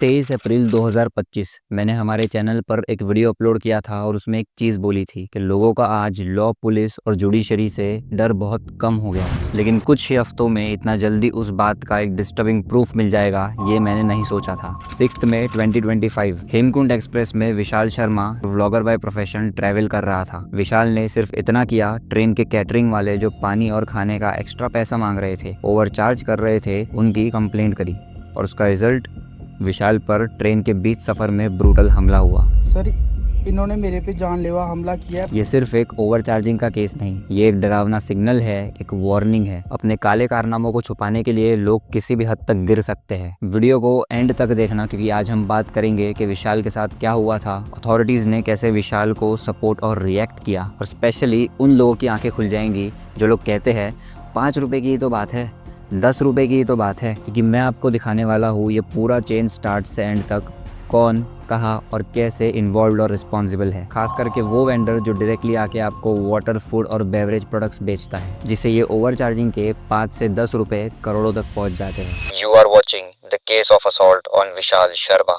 23 अप्रैल 2025 मैंने हमारे चैनल पर एक वीडियो अपलोड किया था और उसमें एक चीज़ बोली थी कि लोगों का आज लॉ, पुलिस और जुडिशरी से डर बहुत कम हो गया। लेकिन कुछ ही हफ्तों में इतना जल्दी उस बात का एक डिस्टर्बिंग प्रूफ मिल जाएगा, ये मैंने नहीं सोचा था। 6 मई 2025 हेमकुंड एक्सप्रेस में Vishal Sharma vlogger by profession travel कर रहा था। विशाल ने सिर्फ इतना किया, ट्रेन के कैटरिंग वाले जो पानी और खाने का एक्स्ट्रा पैसा मांग रहे थे, ओवरचार्ज कर रहे थे, उनकी कंप्लेंट करी और उसका रिजल्ट विशाल पर ट्रेन के बीच सफर में ब्रूटल हमला हुआ। सर, इन्होंने मेरे पे जानलेवा हमला किया। ये सिर्फ एक ओवरचार्जिंग का केस नहीं, ये एक डरावना सिग्नल है, एक वार्निंग है। अपने काले कारनामों को छुपाने के लिए लोग किसी भी हद तक गिर सकते हैं। वीडियो को एंड तक देखना, क्योंकि आज हम बात करेंगे कि विशाल के साथ क्या हुआ था, अथॉरिटीज ने कैसे विशाल को सपोर्ट और रिएक्ट किया, और स्पेशली उन लोगों की आंखें खुल जाएंगी जो लोग कहते हैं 5 रुपए की ही तो बात है, 10 रुपए की ही तो बात है। क्योंकि मैं आपको दिखाने वाला हूँ ये पूरा चेन स्टार्ट से एंड तक कौन, कहाँ और कैसे इन्वॉल्व और रिस्पॉन्सिबल है। खास करके वो वेंडर जो डायरेक्टली आके आपको वाटर, फूड और बेवरेज प्रोडक्ट्स बेचता है, जिससे ये ओवरचार्जिंग के 5 से 10 रुपए करोड़ों तक पहुंच जाते हैं। You are watching the case of assault on Vishal Sharma.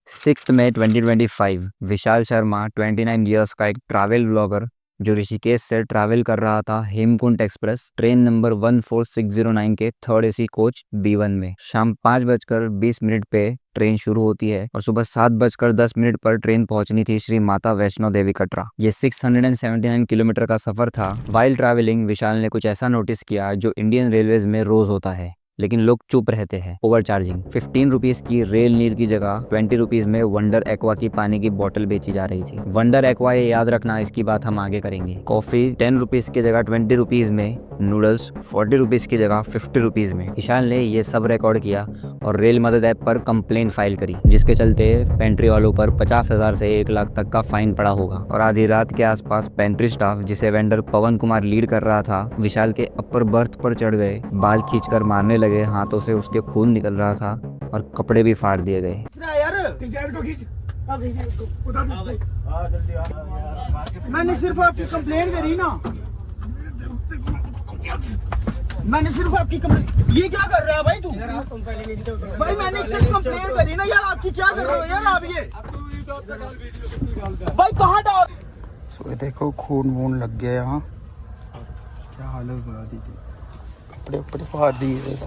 6 मई 2025 विशाल शर्मा 29 ईयर्स का एक ट्रैवल ब्लॉगर जो ऋषिकेश से ट्रैवल कर रहा था हेमकुंट एक्सप्रेस ट्रेन नंबर 14609 के 3rd AC कोच B1 में। शाम 5:20 पे ट्रेन शुरू होती है और सुबह 7:10 पर ट्रेन पहुंचनी थी श्री माता वैष्णो देवी कटरा। ये 679 किलोमीटर का सफर था। वाइल ट्रैवलिंग विशाल ने कुछ ऐसा नोटिस किया जो इंडियन रेलवेज में रोज होता है, लेकिन लोग चुप रहते हैं। ओवरचार्जिंग। 15 रुपीज की रेल नीर की जगह 20 रुपीज में वंडर एक्वा की पानी की बोतल बेची जा रही थी। वंडर एक्वा, ये याद रखना, इसकी बात हम आगे करेंगे। कॉफी 10 रुपीज की जगह 20 रुपीज में, नूडल्स 40 रुपीज की जगह 50 रुपीज में। विशाल ने ये सब रिकॉर्ड किया और रेल मदद ऐप पर कंप्लेंट फाइल करी, जिसके चलते पेंट्री वालों पर 50,000 से 1 लाख तक का फाइन पड़ा होगा। और आधी रात के आसपास पेंट्री स्टाफ, जिसे वेंडर पवन कुमार लीड कर रहा था, विशाल के अपर बर्थ पर चढ़ गए, बाल खींचकर मारने लगे। हाथों से उसके खून निकल रहा था और कपड़े भी फाड़ दिए गए। मैंने सिर्फ आपकी कंप्लेंट करी ना, मैंने सिर्फ आपकी कंप्लेंट। ये क्या कर रहा है भाई तू? भाई मैंने सिर्फ कंप्लेंट करी ना यार, आपकी क्या कर रहे हो यार आप? ये भाई कहाँ डाल? सो देखो खून वून लग गया यहाँ, क्या हालत बना दी, कपड़े उपड़े फाड़ दिए।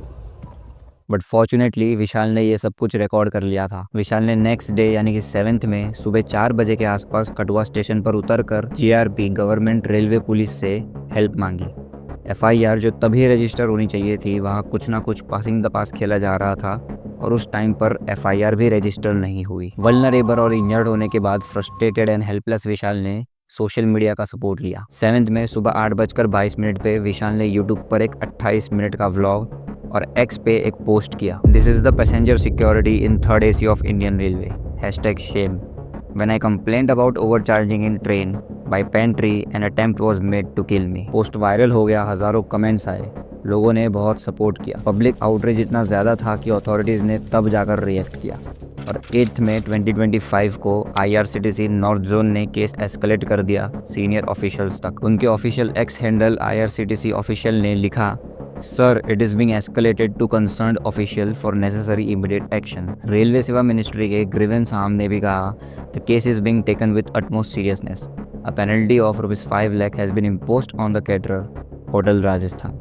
बट फॉर्चुनेटली विशाल ने ये सब कुछ रिकॉर्ड कर लिया था। विशाल ने नेक्स्ट डे यानी कि 7th में सुबह 4 बजे के आसपास कटवा स्टेशन पर उतरकर GRP गवर्नमेंट रेलवे पुलिस से हेल्प मांगी। FIR जो तभी रजिस्टर होनी चाहिए थी, वहाँ कुछ ना कुछ पासिंग द पास खेला जा रहा था और उस टाइम पर FIR भी रजिस्टर नहीं हुई। वल्नरेबल और इंजर्ड होने के बाद फ्रस्ट्रेटेड एंड हेल्पलेस विशाल ने सोशल मीडिया का सपोर्ट लिया। 7th में सुबह 8:22 पे विशाल ने यूट्यूब पर एक 28 मिनट का व्लॉग और X पे एक पोस्ट किया। This is the passenger security in 3rd AC of Indian railway, #shame when I complained about overcharging in train by pantry an attempt was made to kill me। Post viral हो गया, हजारों comments आए, लोगों ने बहुत support किया। Public outreach इतना ज़्यादा था कि अथॉरिटीज़ ने तब जाकर रिएक्ट किया और 8 मई 2025 को IRCTC नॉर्थ जोन ने केस एस्केलेट कर दिया सीनियर ऑफिशियल्स तक। उनके official X handle IRCTC official ने लिखा, sir it is being escalated to concerned official for necessary immediate action. Railway Seva ministry के ग्रीवेंस आर्म ने भी कहा, the case is being taken with utmost seriousness. A penalty of ₹5 lakh has been imposed on the caterer, Hotel Rajasthan.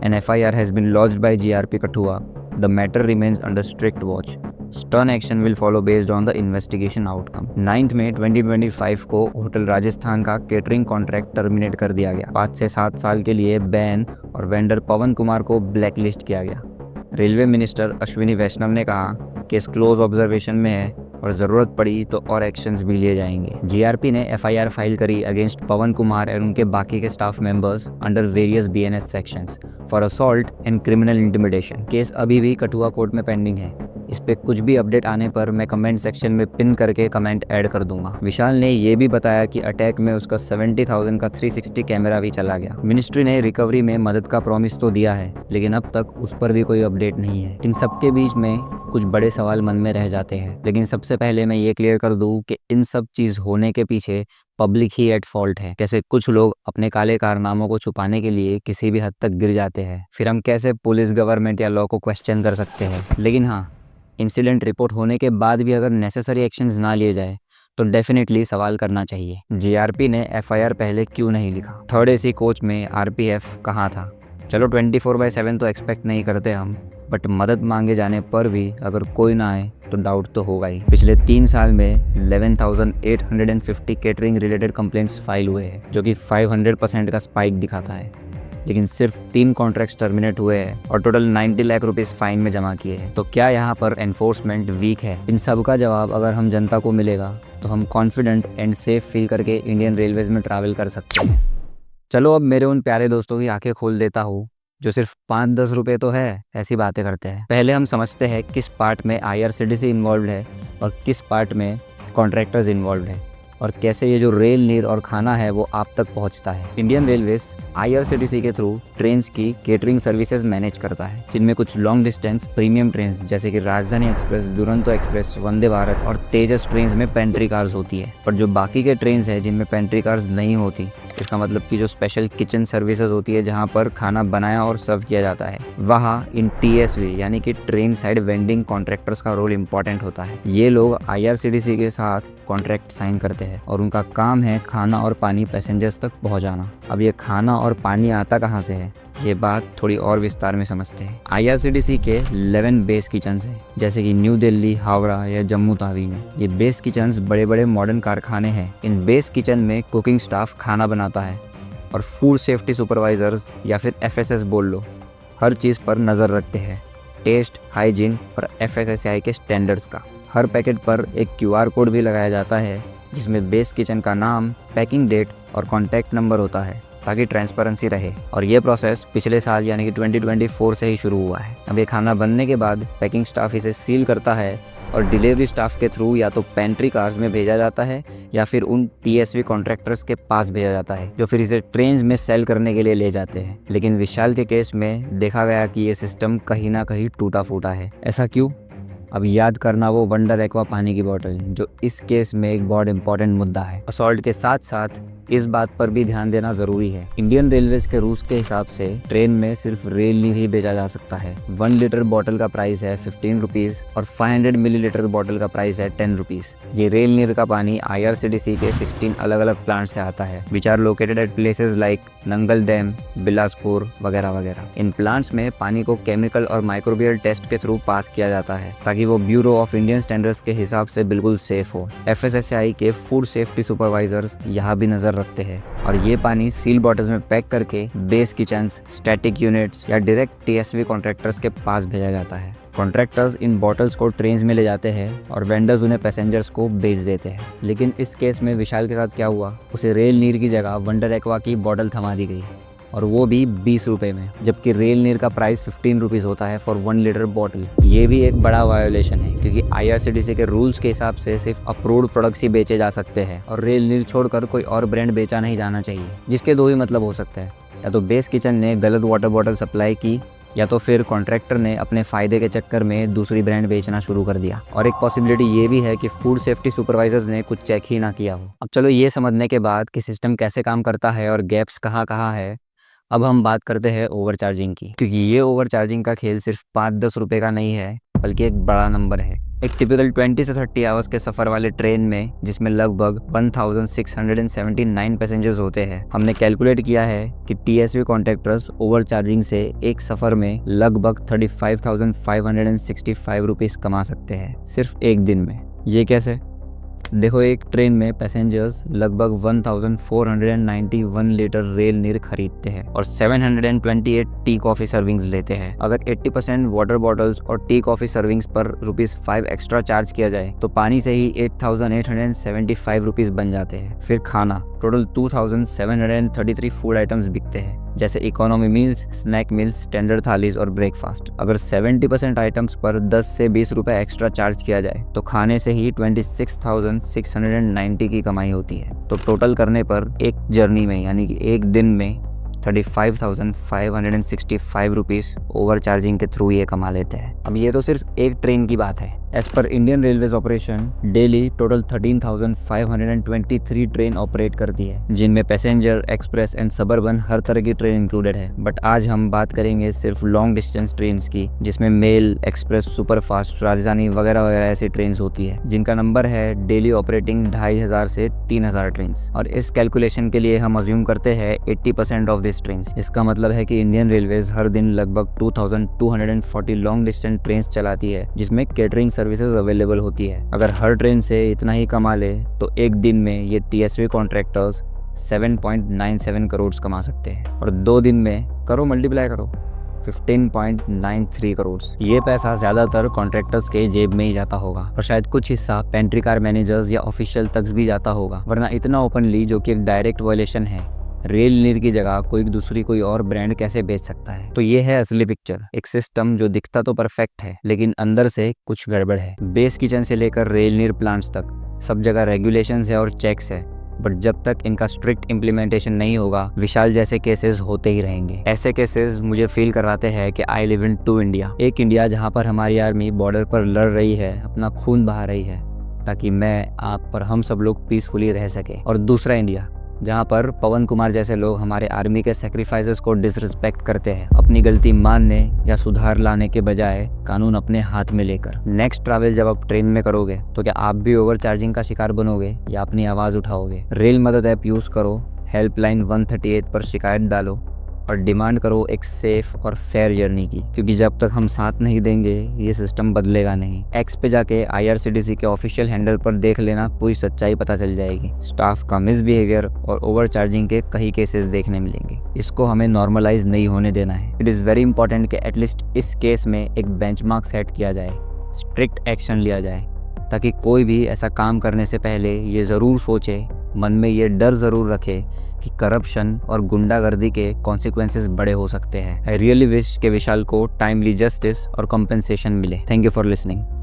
An FIR has been lodged by GRP Kathua. The matter remains under strict watch. Stern action will follow based on the investigation outcome. 9 मई 2025 को hotel Rajasthan का catering contract terminate कर दिया गया। 5 से 7 साल के लिए ban और वेंडर पवन कुमार को ब्लैकलिस्ट किया गया। रेलवे मिनिस्टर अश्विनी वैष्णव ने कहा, केस क्लोज ऑब्जर्वेशन में है और ज़रूरत पड़ी तो और एक्शंस भी लिए जाएंगे। GRP ने FIR फाइल करी अगेंस्ट पवन कुमार और उनके बाकी के staff members under various BNS sections for assault and criminal intimidation. Case अभी भी कठुआ कोर्ट में पेंडिंग है। इस पे कुछ भी अपडेट आने पर मैं कमेंट सेक्शन में पिन करके कमेंट ऐड कर दूंगा। विशाल ने ये भी बताया कि अटैक में उसका 70,000 का 360 कैमरा भी चला गया। मिनिस्ट्री ने रिकवरी में मदद का प्रॉमिस तो दिया है, लेकिन अब तक उस पर भी कोई अपडेट नहीं है। इन सबके बीच में कुछ बड़े सवाल मन में रह जाते हैं, लेकिन सबसे पहले मैं ये क्लियर कर दूं कि इन सब चीज़ होने के पीछे पब्लिक ही एट फॉल्ट है। कैसे कुछ लोग अपने काले कारनामों को छुपाने के लिए किसी भी हद तक गिर जाते हैं, फिर हम कैसे पुलिस, गवर्नमेंट या लॉ को क्वेश्चन कर सकते हैं। लेकिन हाँ, इंसिडेंट रिपोर्ट होने के बाद भी अगर नेसेसरी एक्शंस ना लिए जाए तो डेफिनेटली सवाल करना चाहिए। जीआरपी ने एफआईआर पहले क्यों नहीं लिखा? थर्ड एसी कोच में आरपीएफ कहाँ था? चलो 24/7 तो एक्सपेक्ट नहीं करते हम, बट मदद मांगे जाने पर भी अगर कोई ना आए तो डाउट तो होगा ही। पिछले 3 साल में 11,850 केटरिंग रिलेटेड कंप्लेंट्स फाइल हुए हैं, जो कि 500% का स्पाइक दिखाता है। लेकिन सिर्फ 3 कॉन्ट्रैक्ट्स टर्मिनेट हुए हैं और टोटल 90 लाख रुपीस फाइन में जमा किए हैं। तो क्या यहाँ पर एनफोर्समेंट वीक है? इन सब का जवाब अगर हम जनता को मिलेगा तो हम कॉन्फिडेंट एंड सेफ फील करके इंडियन रेलवेज में ट्रैवल कर सकते हैं। चलो अब मेरे उन प्यारे दोस्तों की आंखें खोल देता हूँ जो सिर्फ 5-10 रुपये तो है ऐसी बातें करते हैं। पहले हम समझते हैं किस पार्ट में आईआरसीटीसी इन्वॉल्व है और किस पार्ट में कॉन्ट्रैक्टर्स इन्वॉल्व है, और कैसे ये जो रेल, नीर और खाना है वो आप तक पहुंचता है। इंडियन रेलवेज आईआरसीटीसी के थ्रू ट्रेन्स की केटरिंग सर्विसेज मैनेज करता है, जिनमें कुछ लॉन्ग डिस्टेंस प्रीमियम ट्रेन्स जैसे कि राजधानी एक्सप्रेस, दुरंतो एक्सप्रेस, वंदे भारत और तेजस ट्रेन्स में पेंट्री कार्स होती है। पर जो बाकी के ट्रेन्स है जिनमें पेंट्री कार्स नहीं होती, इसका मतलब कि जो स्पेशल किचन सर्विसेज होती है जहाँ पर खाना बनाया और सर्व किया जाता है, वहाँ इन टीएसवी यानी कि ट्रेन साइड वेंडिंग कॉन्ट्रैक्टर्स का रोल इंपॉर्टेंट होता है। ये लोग आईआरसीटीसी के साथ कॉन्ट्रैक्ट साइन करते हैं और उनका काम है खाना और पानी पैसेंजर्स तक पहुँचाना। अब ये खाना और पानी आता कहाँ से है, ये बात थोड़ी और विस्तार में समझते हैं। आईआरसीटीसी के 11 बेस किचन्स हैं, जैसे कि न्यू दिल्ली, हावड़ा या जम्मू तावी में। ये बेस किचन्स बड़े बड़े मॉडर्न कारखाने हैं। इन बेस किचन में कुकिंग स्टाफ खाना बनाता है और फूड सेफ्टी सुपरवाइजर्स या फिर एफएसएस बोल लो, हर चीज़ पर नज़र रखते हैं, टेस्ट, हाइजीन और एफएसएसआई के स्टैंडर्ड्स का। हर पैकेट पर एक क्यूआर कोड भी लगाया जाता है जिसमें बेस किचन का नाम, पैकिंग डेट और कॉन्टैक्ट नंबर होता है, ताकि ट्रांसपेरेंसी रहे। और ये प्रोसेस पिछले साल यानी कि 2024 से ही शुरू हुआ है। अब ये खाना बनने के बाद पैकिंग स्टाफ इसे सील करता है और डिलीवरी स्टाफ के थ्रू या तो पेंट्री कार्स में भेजा जाता है या फिर उन टीएसवी कॉन्ट्रैक्टर्स के पास भेजा जाता है, जो फिर इसे ट्रेन्स में सेल करने के लिए ले जाते हैं। लेकिन विशाल के केस में देखा गया कि ये सिस्टम कहीं ना कहीं टूटा फूटा है। ऐसा क्यों? अब याद करना वो वंडर एक्वा पानी की बोतल, जो इस केस में एक बहुत इंपॉर्टेंट मुद्दा है। असॉल्ट के साथ साथ इस बात पर भी ध्यान देना जरूरी है। इंडियन रेलवेज के रूल्स के हिसाब से ट्रेन में सिर्फ रेल नीर ही भेजा जा सकता है। 1 लीटर बॉटल का प्राइस है 15 रुपीज़ और 500 मिलीलीटर बॉटल का प्राइस है 10 रुपीज़। ये रेल नीर का पानी आईआरसीटीसी के 16 अलग अलग प्लांट से आता है, which are located at places like Nangal dam, Bilaspur वगैरह वगैरह। इन प्लांट्स में पानी को केमिकल और माइक्रोबियल टेस्ट के थ्रू पास किया जाता है ताकि वो ब्यूरो ऑफ इंडियन स्टैंडर्ड्स के हिसाब से बिल्कुल सेफ हो। एफएसएसआई के फूड सेफ्टी सुपरवाइजर्स यहाँ भी नजर रखते हैं और ये पानी सील बॉटल्स में पैक करके बेस किचन्स, स्टैटिक यूनिट्स या डायरेक्ट टीएसवी कॉन्ट्रैक्टर्स के पास भेजा जाता है। कॉन्ट्रैक्टर्स इन बॉटल्स को ट्रेन्स में ले जाते हैं और वेंडर्स उन्हें पैसेंजर्स को बेच देते हैं। लेकिन इस केस में विशाल के साथ क्या हुआ, उसे रेल नीर की जगह वंडर एक्वा की बॉटल थमा दी गई, और वो भी 20 रुपए में, जबकि रेल नीर का प्राइस 15 रुपीज़ होता है फॉर 1 लीटर बॉटल। ये भी एक बड़ा वायोलेशन है, क्योंकि आईआरसीटीसी के रूल्स के हिसाब से सिर्फ अप्रूव्ड प्रोडक्ट्स ही बेचे जा सकते हैं और रेल नीर छोड़कर कोई और ब्रांड बेचा नहीं जाना चाहिए, जिसके 2 ही मतलब हो सकते हैं। या तो बेस किचन ने गलत वाटर बॉटल सप्लाई की, या तो फिर कॉन्ट्रैक्टर ने अपने फ़ायदे के चक्कर में दूसरी ब्रांड बेचना शुरू कर दिया। और एक पॉसिबिलिटी ये भी है कि फूड सेफ्टी सुपरवाइजर्स ने कुछ चेक ही ना किया हो। अब चलो ये समझने के बाद कि सिस्टम कैसे काम करता है और गैप्स कहाँ कहाँ है, अब हम बात करते हैं ओवरचार्जिंग की, क्योंकि ये ओवरचार्जिंग का खेल सिर्फ 5-10 रुपये का नहीं है, बल्कि एक बड़ा नंबर है। एक टिपिकल 20 से 30 आवर्स के सफ़र वाले ट्रेन में, जिसमें लगभग 1679 पैसेंजर्स होते हैं, हमने कैलकुलेट किया है कि टीएसवी कॉन्ट्रैक्टर्स ओवरचार्जिंग से एक सफ़र में लगभग 35,565 रुपीज़ कमा सकते हैं सिर्फ एक दिन में। ये कैसे? देखो, एक ट्रेन में पैसेंजर्स लगभग 1491 लीटर रेल नीर खरीदते हैं और 728 टी कॉफ़ी सर्विंग्स लेते हैं। अगर 80% वाटर बॉटल्स और टी कॉफ़ी सर्विंग्स पर ₹5 एक्स्ट्रा चार्ज किया जाए तो पानी से ही 8,875 रुपीज़ बन जाते हैं। फिर खाना, टोटल 2,733 फूड आइटम्स बिकते हैं, जैसे economy meals, snack meals, standard thalis और ब्रेकफास्ट। अगर 70% आइटम्स पर 10 से 20 रुपए एक्स्ट्रा चार्ज किया जाए तो खाने से ही 26,690 की कमाई होती है। तो टोटल करने पर एक जर्नी में यानी कि एक दिन में 35,565 रुपीज़ ओवर चार्जिंग के थ्रू ये कमा लेते हैं। अब ये तो सिर्फ एक ट्रेन की बात है, as per Indian railways operation daily total 13,523 train operate करती है, जिनमें पैसेंजर, एक्सप्रेस एंड सबर्बन हर तरह की ट्रेन इंक्लूडेड है। बट आज हम बात करेंगे सिर्फ लॉन्ग डिस्टेंस ट्रेन की, जिसमें मेल, एक्सप्रेस, सुपरफास्ट, राजधानी वगैरह वगैरह ऐसी ट्रेन होती है, जिनका नंबर है डेली ऑपरेटिंग 2,500 से 3,000 ट्रेन। और इस कैलकुलेशन के लिए हम अज्यूम करते हैं 80% ऑफ दिस ट्रेन। इसका मतलब है कि इंडियन रेलवेज हर दिन लगभग 2,240 लॉन्ग डिस्टेंस ट्रेन चलाती है, जिसमें केटरिंग सर्विसेज अवेलेबल होती है। अगर हर ट्रेन से इतना ही कमा ले तो एक दिन में ये TSV कॉन्ट्रैक्टर्स 7.97 करोड़ कमा सकते हैं, और 2 दिन में करो मल्टीप्लाई करो 15.93 करोड़। ये पैसा ज्यादातर कॉन्ट्रैक्टर्स के जेब में ही जाता होगा, और शायद कुछ हिस्सा पेंट्री कार मैनेजर्स या ऑफिशियल तक भी जाता होगा, वरना इतना ओपनली, जो कि एक डायरेक्ट वायलेशन है। रेल नीर की जगह कोई और ब्रांड कैसे बेच सकता है? तो ये है असली पिक्चर, एक सिस्टम जो दिखता तो परफेक्ट है, लेकिन अंदर से कुछ गड़बड़ है। बेस किचन से लेकर रेल नीर प्लांट्स तक सब जगह रेगुलेशंस है और चेक्स है, बट जब तक इनका स्ट्रिक्ट इम्प्लीमेंटेशन नहीं होगा, विशाल जैसे केसेस होते ही रहेंगे। ऐसे केसेस मुझे फील करवाते हैं कि आई लिव इन 2 इंडिया। एक इंडिया जहाँ पर हमारी आर्मी बॉर्डर पर लड़ रही है, अपना खून बहा रही है, ताकि मैं, आप और हम सब लोग पीसफुली रह सके, और दूसरा इंडिया जहाँ पर पवन कुमार जैसे लोग हमारे आर्मी के सेक्रीफाइसेस को डिसरिस्पेक्ट करते हैं, अपनी गलती मानने या सुधार लाने के बजाय कानून अपने हाथ में लेकर। नेक्स्ट ट्रैवल जब आप ट्रेन में करोगे तो क्या आप भी ओवरचार्जिंग का शिकार बनोगे या अपनी आवाज़ उठाओगे? रेल मदद ऐप यूज़ करो, हेल्पलाइन 138 पर शिकायत डालो, और डिमांड करो एक सेफ और फेयर जर्नी की, क्योंकि जब तक हम साथ नहीं देंगे ये सिस्टम बदलेगा नहीं। एक्स पे जाके IRCTC के ऑफिशियल हैंडल पर देख लेना, पूरी सच्चाई पता चल जाएगी। स्टाफ का मिसबिहेवियर और ओवरचार्जिंग के कई केसेस देखने मिलेंगे। इसको हमें नॉर्मलाइज नहीं होने देना है। इट इज़ वेरी इंपॉर्टेंट कि एटलीस्ट इस केस में एक बेंचमार्क सेट किया जाए, स्ट्रिक्ट एक्शन लिया जाए, ताकि कोई भी ऐसा काम करने से पहले ये ज़रूर सोचे, मन में ये डर ज़रूर रखे कि करप्शन और गुंडागर्दी के कॉन्सिक्वेंसेस बड़े हो सकते हैं। आई रियली विश कि विशाल को टाइमली जस्टिस और कॉम्पेंसेशन मिले। Thank you for listening.